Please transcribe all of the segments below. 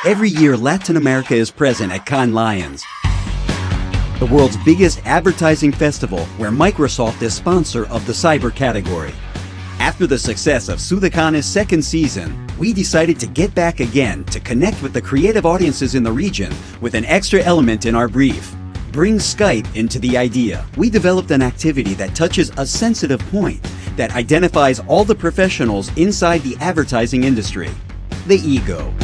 Every year, Latin America is present at Cannes Lions, the world's biggest advertising festival where Microsoft is sponsor of the cyber category. After the success of Sudacannes' second season, we decided to get back again to connect with the creative audiences in the region with an extra element in our brief. Bring Skype into the idea. We developed an activity that touches a sensitive point that identifies all the professionals inside the advertising industry. The ego.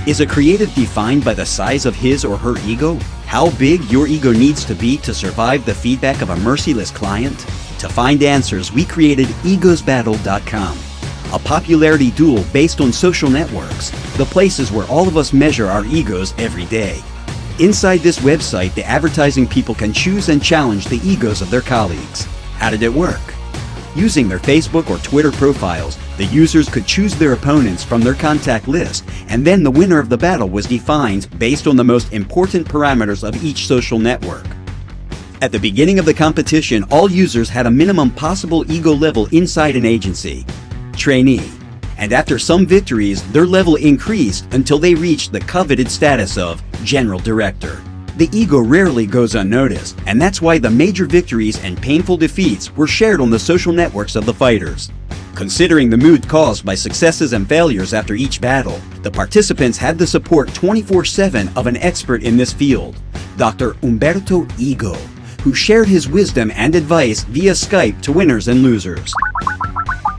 Is a creative defined by the size of his or her ego? How big your ego needs to be to survive the feedback of a merciless client? To find answers, we created egosbattle.com, a popularity duel based on social networks, the places where all of us measure our egos every day. Inside this website, the advertising people can choose and challenge the egos of their colleagues. How did it work? Using their Facebook or Twitter profiles, the users could choose their opponents from their contact list, and then the winner of the battle was defined based on the most important parameters of each social network. At the beginning of the competition, all users had a minimum possible ego level inside an agency, trainee, and after some victories, their level increased until they reached the coveted status of general director. The ego rarely goes unnoticed, and that's why the major victories and painful defeats were shared on the social networks of the fighters. Considering the mood caused by successes and failures after each battle, the participants had the support 24/7 of an expert in this field, Dr. Humberto Ego, who shared his wisdom and advice via Skype to winners and losers.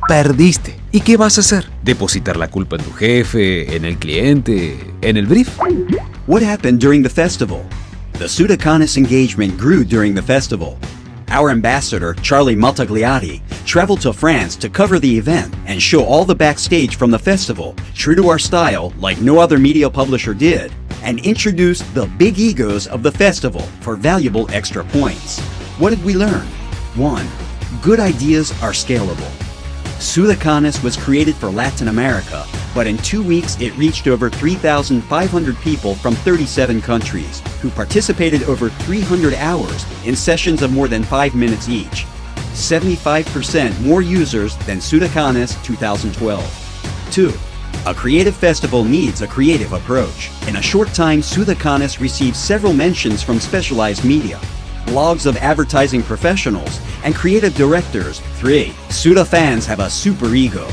Perdiste. ¿Y qué vas a hacer? ¿Depositar la culpa en tu jefe, en el cliente, en el brief? What happened during the festival? The Sudacannes engagement grew during the festival. Our ambassador, Charlie Maltagliati, traveled to France to cover the event and show all the backstage from the festival, true to our style like no other media publisher did, and introduced the big egos of the festival for valuable extra points. What did we learn? 1. Good ideas are scalable. Sudacannes was created for Latin America, but in 2 weeks it reached over 3,500 people from 37 countries, who participated over 300 hours in sessions of more than 5 minutes each. 75% more users than Sudacannes 2012. 2. A creative festival needs a creative approach. In a short time, Sudacannes received several mentions from specialized media, blogs of advertising professionals, and creative directors. 3. Suda fans have a super ego.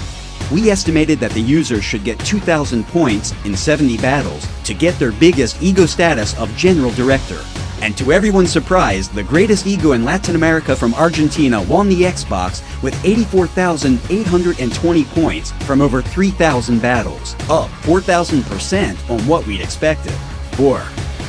We estimated that the users should get 2,000 points in 70 battles to get their biggest ego status of general director. And to everyone's surprise, the greatest ego in Latin America from Argentina won the Xbox with 84,820 points from over 3,000 battles, up 4,000% on what we'd expected. 4.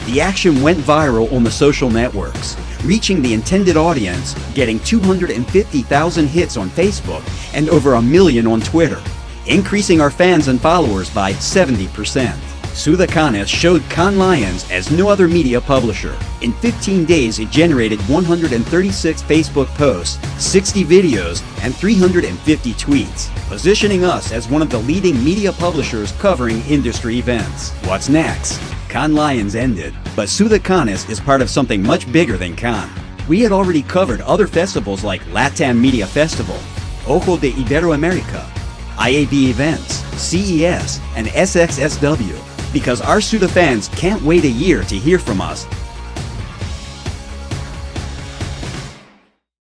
The action went viral on the social networks, reaching the intended audience, getting 250,000 hits on Facebook and over 1 million on Twitter, increasing our fans and followers by 70%. Sudacannes showed Cannes Lions as no other media publisher. In 15 days, it generated 136 Facebook posts, 60 videos, and 350 tweets, positioning us as one of the leading media publishers covering industry events. What's next? Cannes Lions ended, but Sudacannes is part of something much bigger than Cannes. We had already covered other festivals like LATAM Media Festival, Ojo de Iberoamerica, IAB Events, CES, and SXSW, because our Suda fans can't wait a year to hear from us